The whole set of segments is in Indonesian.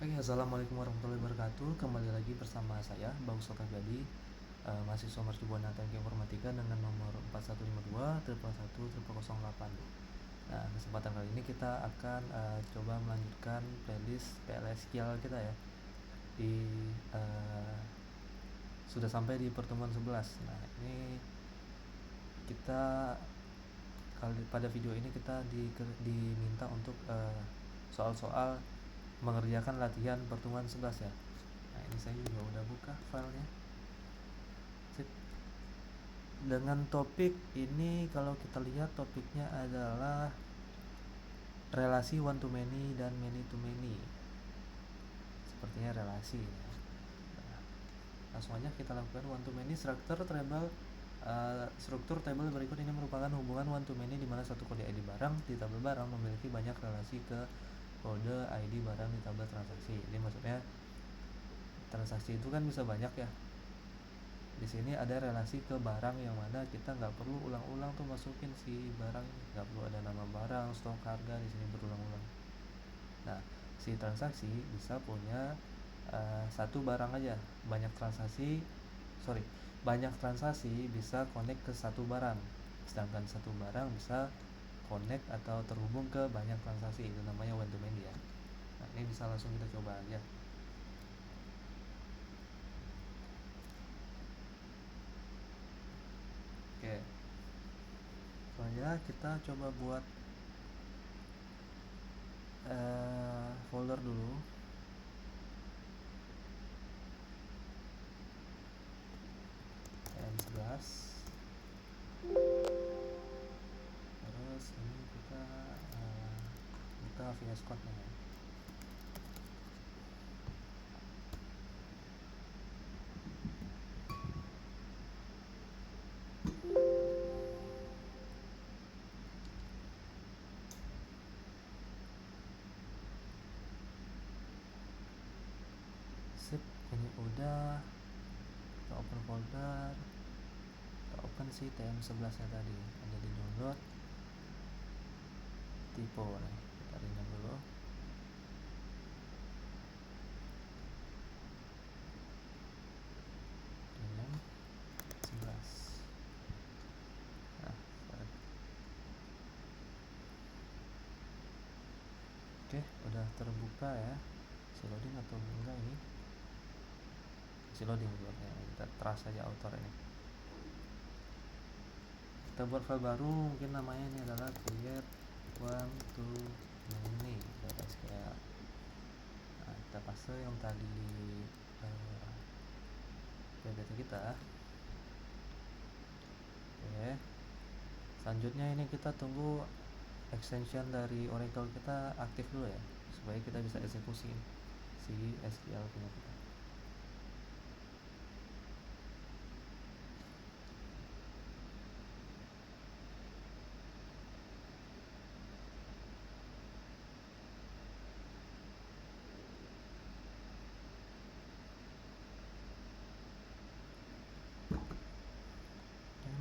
Oke, assalamualaikum warahmatullahi wabarakatuh. Kembali lagi bersama saya, Bang Sota Gadi, mahasiswa Mercubuana Teknik Informatika dengan nomor 4152111008. Nah, kesempatan kali ini kita akan coba melanjutkan playlist PLSQL kita ya. Uh, Sudah sampai di pertemuan 11. Nah, ini kita pada video ini kita diminta untuk soal-soal mengerjakan latihan pertemuan 11 ya. Nah, ini saya juga udah buka filenya. Sip. Dengan topik ini, kalau kita lihat topiknya adalah relasi one to many dan many to many. Sepertinya relasi ya. Nah, langsung aja kita lakukan one to many struktur table berikut ini merupakan hubungan one to many di mana satu kode ID barang di tabel barang memiliki banyak relasi ke kode ID barang di tabel transaksi. Ini maksudnya transaksi itu kan bisa banyak ya. Di sini ada relasi ke barang yang mana kita nggak perlu ulang-ulang tuh masukin si barang, nggak perlu ada nama barang, stok, harga di sini berulang-ulang. Nah, si transaksi bisa punya satu barang aja, banyak transaksi bisa connect ke satu barang, sedangkan satu barang bisa connect atau terhubung ke banyak transaksi, itu namanya one to many ya. Nah, ini bisa langsung kita coba aja. Oke, soalnya kita coba buat folder dulu. M11. Terus ini kita buka VS Code nya. Sip, ini udah. Kita open folder, kita open si TM11 nya tadi, ada di download typo nih, kita rename dulu. Rename 11. Nah, oke, udah terbuka ya. Si loading atau enggak ini? Si loading buatnya, kita trust aja author ini. Kita buat file baru, mungkin namanya ini adalah create one to many .sql. Nah, kita paste yang tadi PPT kita. Oke, selanjutnya ini kita tunggu extension dari Oracle kita aktif dulu ya, supaya kita bisa eksekusi si SQL punya kita.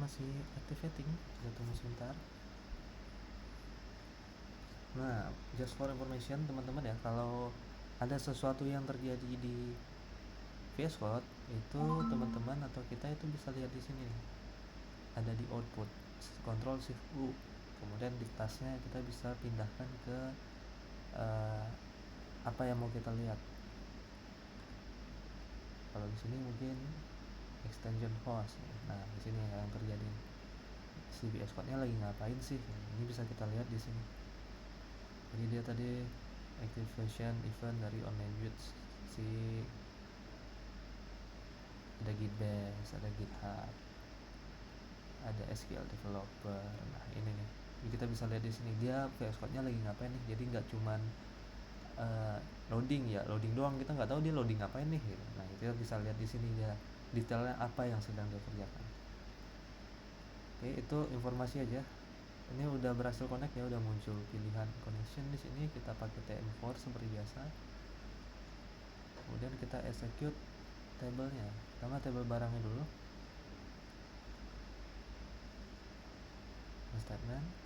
Masih activating, kita tunggu sebentar. Nah, just for information teman-teman ya, kalau ada sesuatu yang terjadi di VS Code itu teman-teman atau kita itu bisa lihat di sini nih. Ada di output, Ctrl Shift U. Kemudian di tasnya kita bisa pindahkan ke apa yang mau kita lihat. Kalau di sini mungkin extension host. Nah, di sini yang terjadi si VS Code-nya lagi ngapain sih? Ini bisa kita lihat di sini. Jadi dia tadi activation event dari online builds, si ada Gitbase, ada GitHub, ada SQL developer. Nah, ini nih. Jadi kita bisa lihat di sini dia VS Code-nya lagi ngapain nih. Jadi nggak cuman loading doang, kita nggak tahu dia loading ngapain nih gitu. Nah, kita bisa lihat di sini dia detailnya apa yang sedang dia kerjakan. Oke, itu informasi aja. Ini udah berhasil connect ya, udah muncul pilihan connection di sini. Kita pakai TM4 seperti biasa. Kemudian kita execute tabelnya. Pertama tabel barangnya dulu. Statement.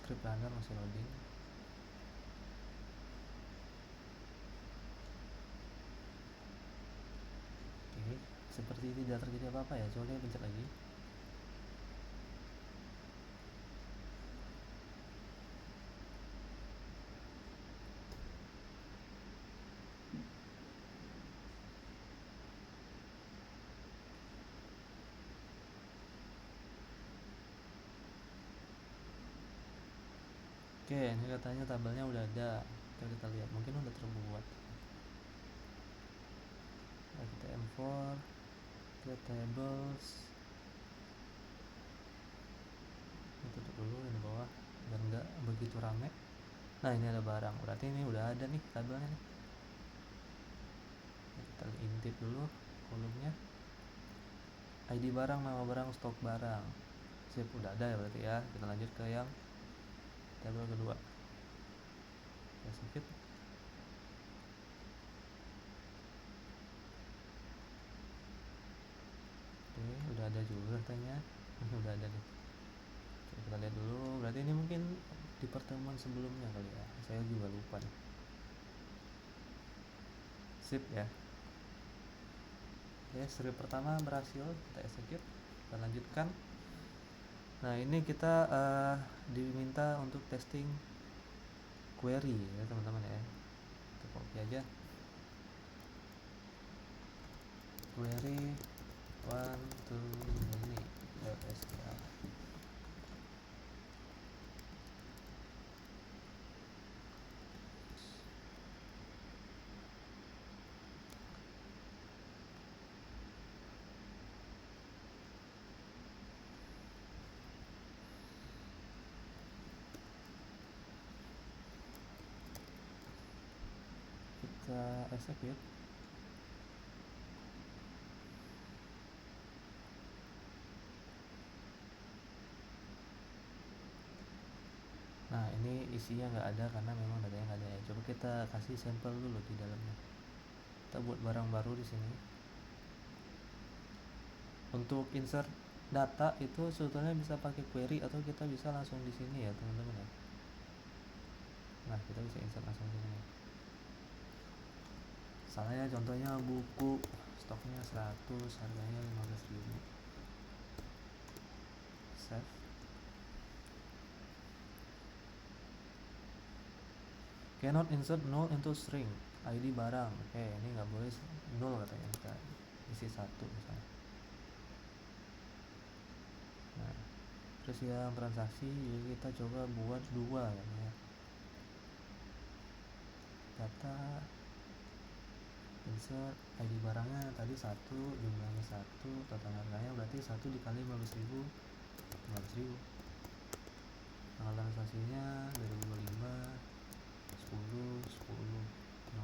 script runner masih loading. Oke, seperti tidak terjadi apa-apa ya, coba kita pencet lagi. Oke, ini katanya tabelnya udah ada. Kita lihat, mungkin udah terbuat. Nah, kita import ke tables. Ini tutup dulu ini bawah biar nggak begitu rame. Nah, ini ada barang, berarti ini udah ada nih tabelnya nih. Kita intip dulu kolomnya. ID barang, nama barang, stok barang. Sip, udah ada ya berarti ya. Kita lanjut ke yang tabel kedua. Ya, sedikit. Oke, udah ada juga katanya. Udah ada nih. Oke, kita lihat dulu. Berarti ini mungkin di pertemuan sebelumnya kali ya. Saya juga lupa nih. Sip ya. Oke, script pertama berhasil, kita execute. Kita lanjutkan. Nah, ini kita diminta untuk testing query ya teman-teman ya. Kita copy aja. Query 1 to many SQL. Kita execute. Nah, ini isinya nggak ada karena memang datanya nggak ada ya. Coba kita kasih sampel dulu di dalamnya. Kita buat barang baru di sini. Untuk insert data itu sebetulnya bisa pakai query atau kita bisa langsung di sini ya teman-teman ya. Nah, kita bisa insert langsung di sini. Misalnya contohnya buku stoknya 100, harganya 15.000. Save. Cannot insert null into string. ID barang. Oke, ini nggak boleh null katanya. Kita isi 1 misalnya. Nah, terus yang transaksi jadi kita coba buat 2 ya. Data insert ID barangnya tadi 1, jumlahnya 1, total harganya berarti 1 dikali 15.000, 15.000. Tanggal transaksinya 2025 10 10 00 00.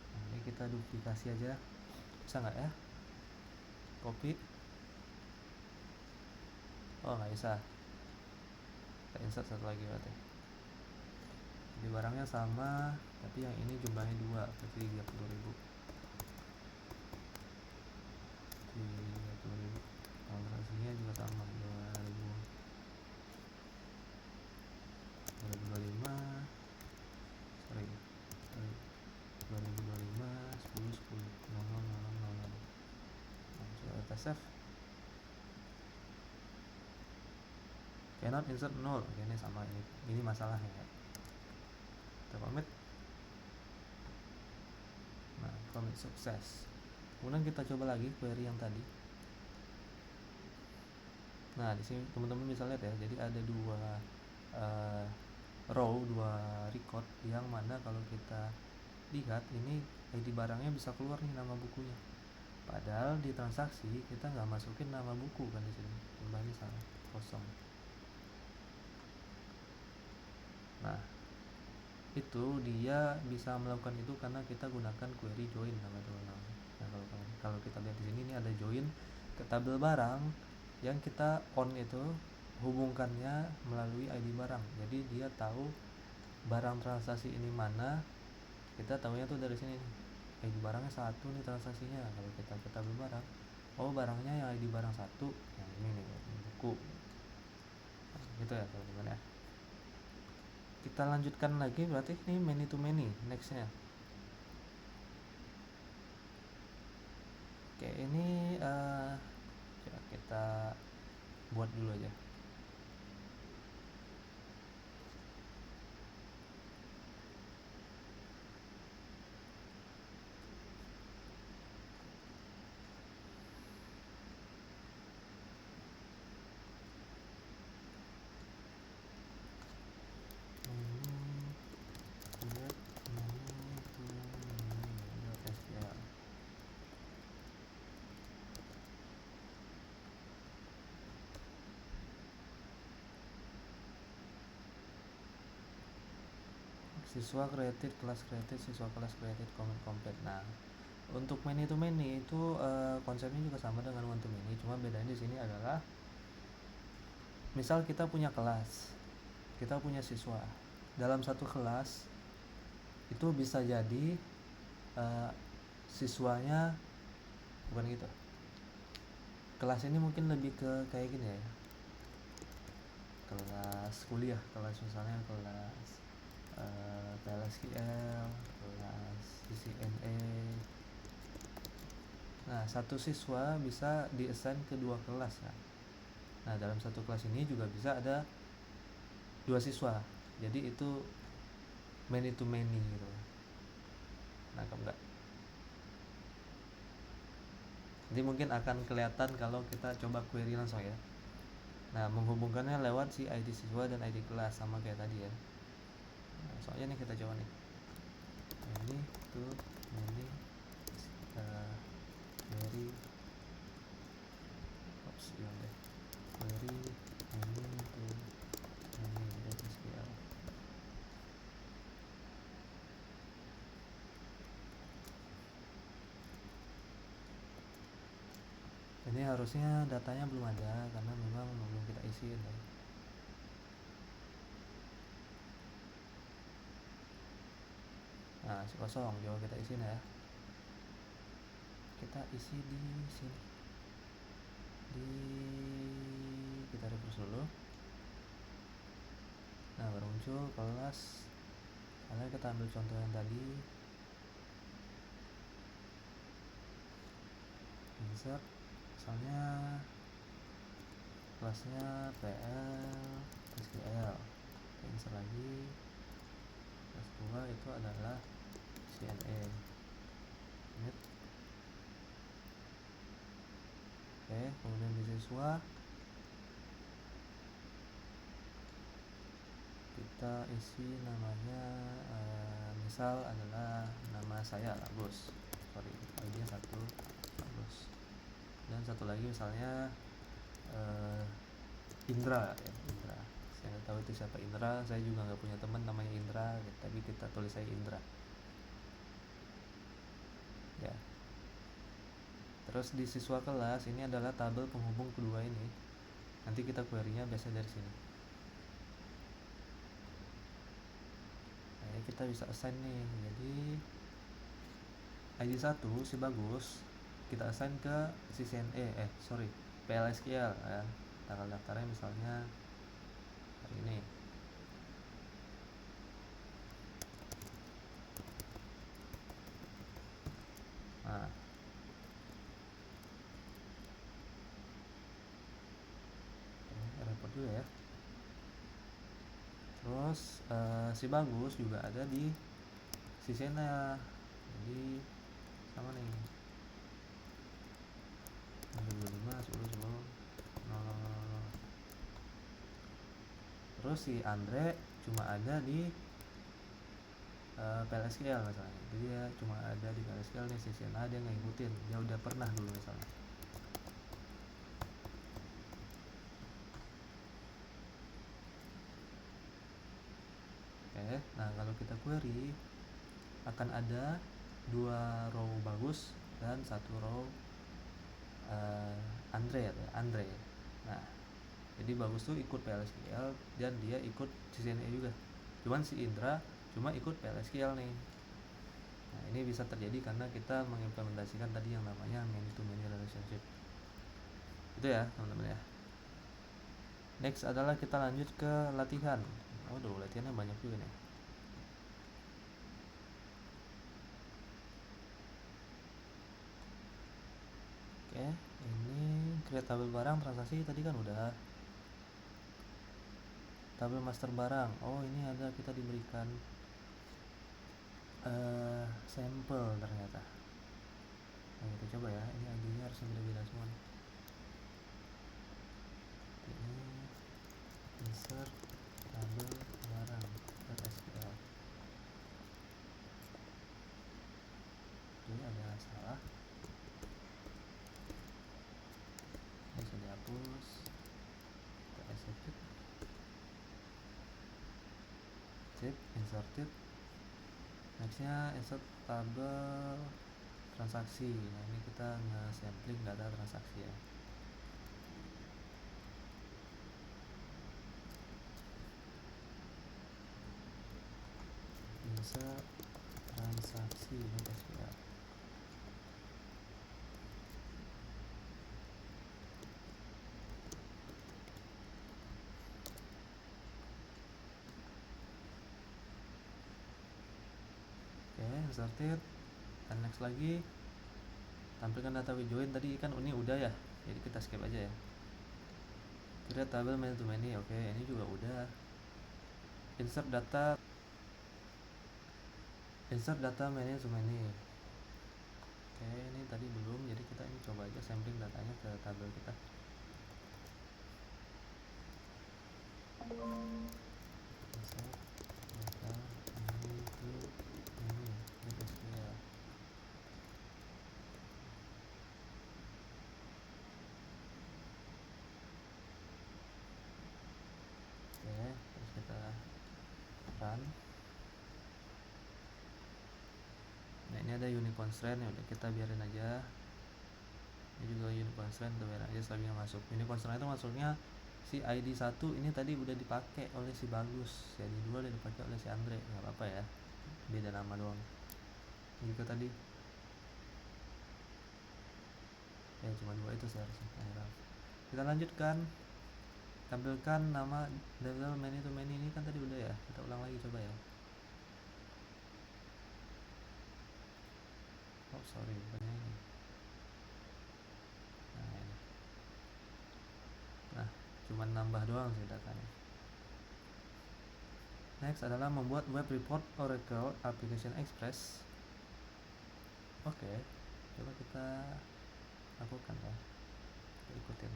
Nah, ini kita duplikasi aja, bisa nggak ya? Copy. Oh, nggak bisa. Kita insert satu lagi berarti. Jadi barangnya sama, tapi yang ini jumlahnya 2, berarti 30.000. 30.000. Transaksinya juga sama, 2025 sorry 2025 10 10 00 00. Coba kita save. Cannot insert null. Oke, ini sama, ini masalahnya ya. Kita commit. Nah, commit sukses. Kemudian kita coba lagi query yang tadi. Nah, di sini teman-teman bisa lihat ya. Jadi ada 2 row, 2 record yang mana kalau kita lihat ini ID barangnya bisa keluar nih nama bukunya. Padahal di transaksi kita nggak masukin nama buku kan di sini. Kembali salah, kosong. Nah, itu dia bisa melakukan itu karena kita gunakan query join teman-teman. Nah, kalau kita lihat di sini ini ada join ke tabel barang yang kita on itu hubungkannya melalui ID barang. Jadi dia tahu barang transaksi ini mana, kita tahunya tuh dari sini nih. ID barangnya 1 nih transaksinya. Kalau kita ke tabel barang, oh barangnya yang ID barang 1 yang ini nih, buku. gitu ya teman-teman ya. Kita lanjutkan lagi, berarti ini many to many nextnya. Oke, ini coba kita buat dulu aja. Siswa created, kelas created, siswa kelas created, comment complete. Nah, untuk many to many itu konsepnya juga sama dengan one to many, cuma bedanya di sini adalah misal kita punya kelas, kita punya siswa. Dalam satu kelas itu bisa jadi siswanya bukan gitu. Kelas ini mungkin lebih ke kayak gini ya. Kelas kuliah, kelas misalnya kelas PLSQL, kelas CCNA. Nah, satu siswa bisa di-assign ke dua kelas kan. Nah, dalam satu kelas ini juga bisa ada dua siswa. Jadi itu many to many gitu. Nangkep nggak? Jadi mungkin akan kelihatan kalau kita coba query langsung ya. Nah, menghubungkannya lewat si ID siswa dan ID kelas sama kayak tadi ya. Nah, soalnya nih kita coba nih. Ini tuh ini dari option deh. Dari ini tuh ini SQL. Ini harusnya datanya belum ada karena memang belum kita isi ya. Nah, kosong, coba kita isi ya. Kita isi di sini. Kita refresh dulu. Nah, baru muncul kelas. Karena kita ambil contoh yang tadi. Insert. Misalnya kelasnya PL SQL. Kita insert lagi. Kelas 2 itu adalah CNA. Init. Oke, kemudian di siswa kita isi namanya misal adalah nama saya Agus, sorry ID nya 1 Agus, dan satu lagi misalnya Indra ya, Indra. Saya nggak tahu itu siapa Indra, saya juga nggak punya teman namanya Indra, tapi kita tulis saya Indra ya. Terus di siswa kelas ini adalah tabel penghubung kedua ini, nanti kita query-nya biasa dari sini. Nah, kita bisa assign nih, jadi ID 1 si Bagus kita assign ke si CNA PLSQL ya. Tanggal daftarnya misalnya hari ini. Nah, repot juga ya. Terus si Bagus juga ada di si CNA, jadi sama nih 25 10 10 0. Terus si Andre cuma ada di PLSQL misalnya, jadi dia cuma ada di PLSQL nih, si CNA dia ngikutin, dia udah pernah dulu misalnya. Oke, nah kalau kita query akan ada dua row Bagus dan satu row Andre. Nah, jadi Bagus tuh ikut PLSQL dan dia ikut CCNA juga, cuman si Indra cuma ikut PLSQL nih. Nah, ini bisa terjadi karena kita mengimplementasikan tadi yang namanya many to many relationship. Itu ya teman-teman ya. Next adalah kita lanjut ke latihan. Waduh, latihannya banyak juga nih. Oke, ini create tabel barang transaksi tadi kan udah. Tabel master barang. Oh, ini ada kita diberikan sampel ternyata. Nah, kita coba ya. Ini ID-nya harus beda-beda semua nih. Ini insert tabel barang .sql. Oke, ada salah. Ini bisa dihapus. Kita execute. Sip, inserted. Nextnya insert tabel transaksi. Nah, ini kita nge-sampling data transaksi ya. Insert transaksi .sql. Oke, inserted. Dan next lagi tampilkan data with join. Tadi kan ini udah ya, jadi kita skip aja ya. Create tabel many to many. Oke, ini juga udah. Insert data many to many. Oke, ini tadi belum, jadi kita ini coba aja sampling datanya ke tabel kita. Insert data many to many .sql. Oke, terus kita run. Nah, ini ada unit constraint ya, udah kita biarin aja. Ini juga unit constraint, kita biarin aja selagi masuk. Unit constraint itu maksudnya si ID 1 ini tadi udah dipakai oleh si Bagus, si ID 2 udah dipakai oleh si Andre, nggak apa-apa ya, beda nama doang. Jika tadi ya cuma 2 itu seharusnya. Kita lanjutkan, tampilkan nama tabel many to many. Ini kan tadi udah ya, kita ulang lagi coba ya. Oh sorry, bukannya ini. Nah ini, nah cuma nambah doang sih datanya. Next adalah membuat web report Oracle Application Express. Oke, coba kita lakukan ya, kita ikutin.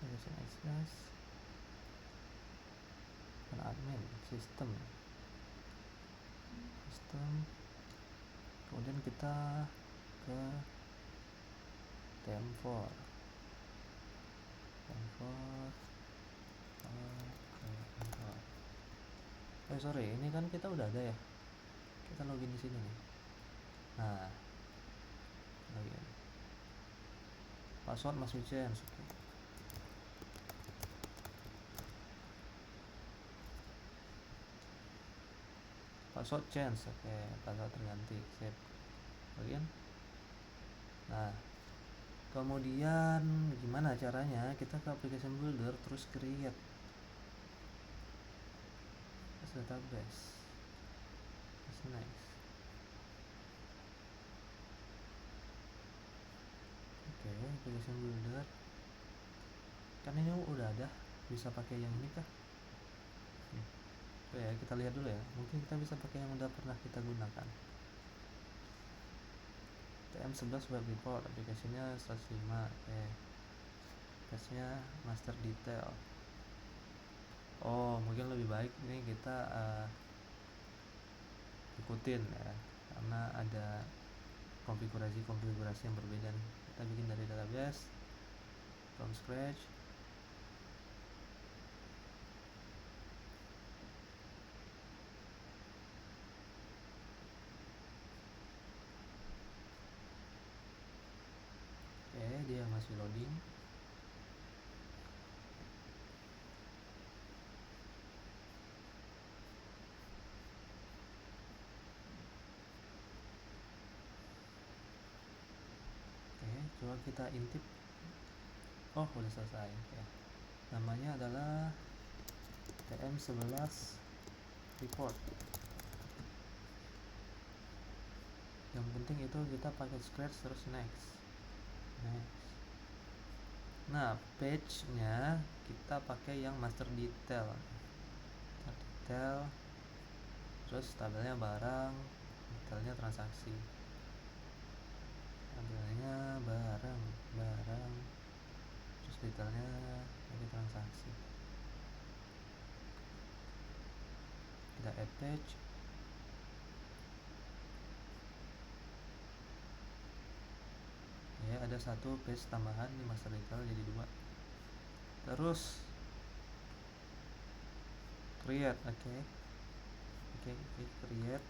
Application Express dan admin sistem, kemudian kita ke TM4. Sorry, ini kan kita udah ada ya, kita login di sini nih. Nah, login, password must be changed. Password change, oke, password terganti, save, login. Nah, kemudian gimana caranya? Kita ke application builder, terus create as database. That's nice. Oke, application builder. Kan ini udah ada, bisa pakai yang ini kah? Ya, kita lihat dulu ya. Mungkin kita bisa pakai yang udah pernah kita gunakan. TM11 web report, aplikasinya 105. Oke. Tesnya master detail. Oh, mungkin lebih baik ini kita ikutin ya, karena ada konfigurasi yang berbeda nih. Kita bikin dari database from scratch. kita intip, oh udah selesai ya. Namanya adalah TM11 report. Yang penting itu kita pakai scratch terus next. Nah, page-nya kita pakai yang master detail. Terus tabelnya barang, detailnya transaksi. Tabelnya barang, terus detailnya pakai transaksi. Kita add page. Ya, ada satu page tambahan di master detail jadi 2. Terus create, oke, create.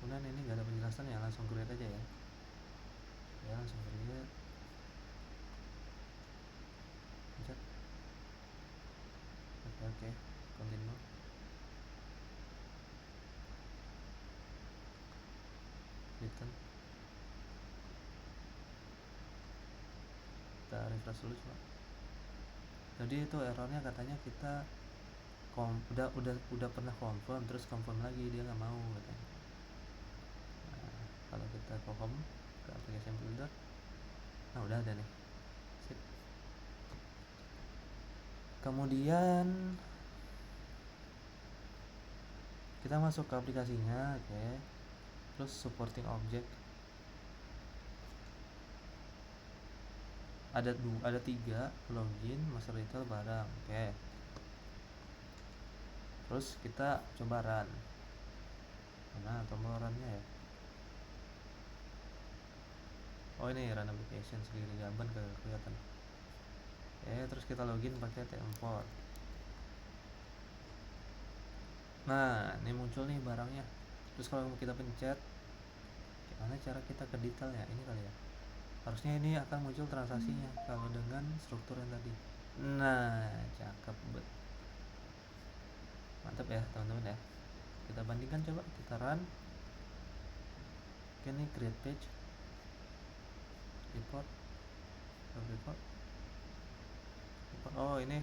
Kemudian ini nggak ada penjelasan ya, langsung create aja ya. Langsung create. Pencet. Oke, continue. Return. Kita refresh dulu coba. Jadi itu errornya katanya kita udah pernah confirm terus confirm lagi, dia nggak mau katanya. Nah, kalau kita confirm ke application builder, nah udah ada nih. Sip. Kemudian kita masuk ke aplikasinya, oke. Terus supporting object ada 3, login, master detail, barang, oke. Terus kita coba run. Mana tombol runnya ya? Oh ini run application, segini gaban kelihatan. Terus kita login pakai TM4. Nah, ini muncul nih barangnya. Terus kalau kita pencet, gimana cara kita ke detailnya? Ini kali ya. Harusnya ini akan muncul transaksinya kalau dengan struktur yang tadi. Nah, cakep bet. Mantap ya teman-teman ya. Kita bandingkan coba, kita run. Oke, ini create page, report. Oh ini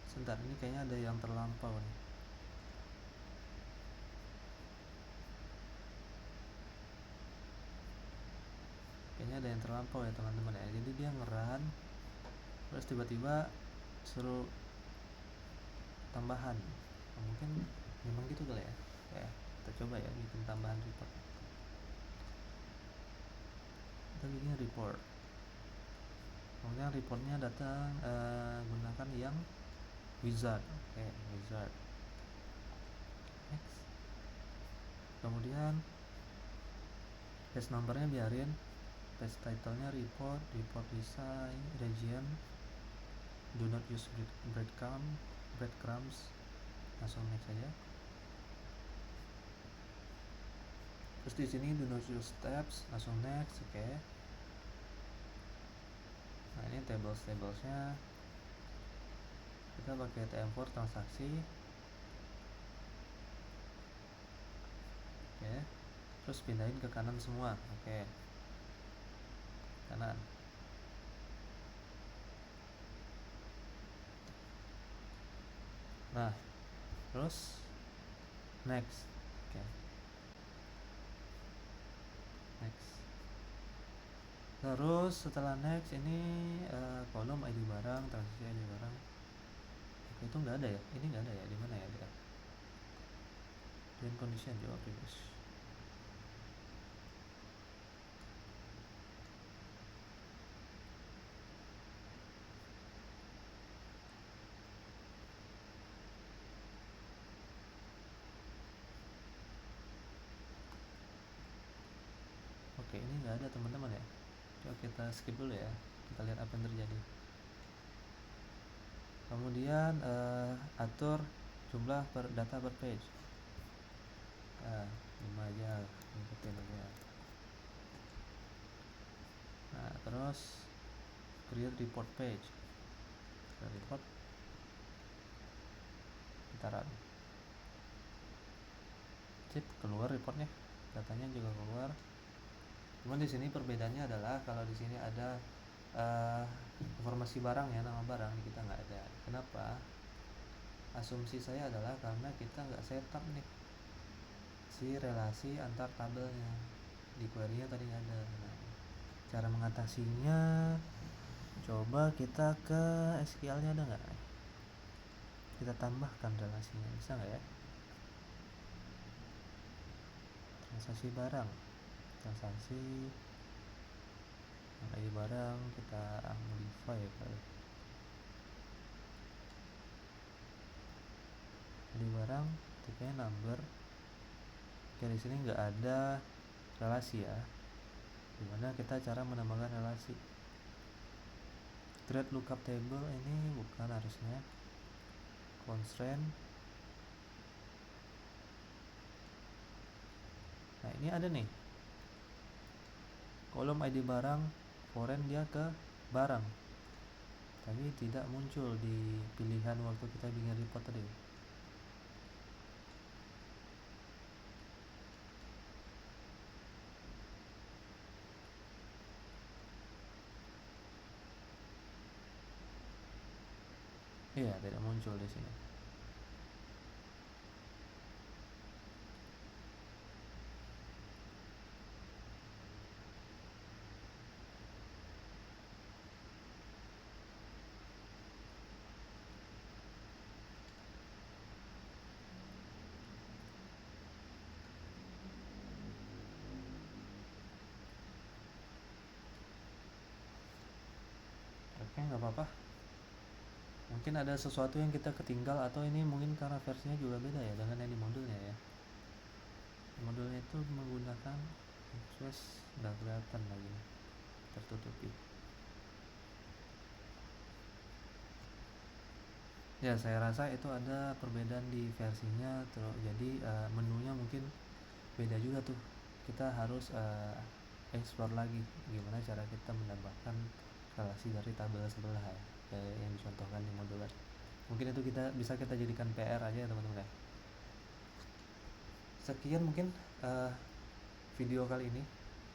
sebentar, ini kayaknya ada yang terlampau nih. Kayaknya ada yang terlampau ya teman-teman ya. Jadi dia ngeran terus tiba-tiba suruh tambahan. Mungkin memang gitu kali ya. Kita coba ya bikin tambahan report. Kita bikin report. Kemudian reportnya datang gunakan yang wizard. Wizard. Next. Kemudian page numbernya biarin, page titlenya report design, region, do not use breadcrumbs, langsung next aja. Terus di sini do not use tabs, langsung next, oke. Nah ini tablesnya kita pakai TM4 transaksi, oke. Terus pindahin ke kanan semua, oke. Kanan. Nah, terus next, oke. Next. Terus setelah next ini kolom ID barang, transaksi ID barang. Oke, itu nggak ada ya? Ini nggak ada ya? Di mana ya dia? Dan condition jawab previous. Oke, ini nggak ada teman-teman ya. Coba kita skip dulu ya. Kita lihat apa yang terjadi. Kemudian atur jumlah data per page. 5 aja, ngikutin aja. Nah, terus create report page. Report. Kita run. Sip, keluar reportnya. Datanya juga keluar. Cuman di sini perbedaannya adalah kalau di sini ada informasi barang ya, nama barang, di kita nggak ada. Kenapa? Asumsi saya adalah karena kita nggak setup nih si relasi antar tabelnya, di query-nya tadi nggak ada. Nah, cara mengatasinya, coba kita ke SQL-nya, ada nggak? Kita tambahkan relasinya, bisa nggak ya? Transaksi barang, transaksi ID barang, kita modify ya kali. ID barang, tipenya number. Oke, di sini nggak ada relasi ya. Gimana kita cara menambahkan relasi? Create lookup table, ini bukan harusnya. Constraint. Nah, ini ada nih. Kolom ID barang, foreign dia ke barang. Tapi tidak muncul di pilihan waktu kita bikin report tadi. Iya, tidak muncul di sini. Oke, nggak apa-apa. Mungkin ada sesuatu yang kita ketinggal, atau ini mungkin karena versinya juga beda ya dengan yang di modulnya ya. Modulnya itu menggunakan Express, nggak kelihatan lagi, tertutupi. Ya, saya rasa itu ada perbedaan di versinya, jadi menunya mungkin beda juga tuh. Kita harus explore lagi gimana cara kita menambahkan relasi dari tabel sebelah ya, kayak yang dicontohkan di modul. Mungkin itu bisa kita jadikan PR aja ya teman-teman ya. Sekian mungkin video kali ini.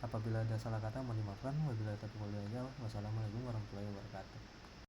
Apabila ada salah kata mohon dimaafkan. Wabillahi taufiq wal hidayah. Wassalamualaikum warahmatullahi wabarakatuh.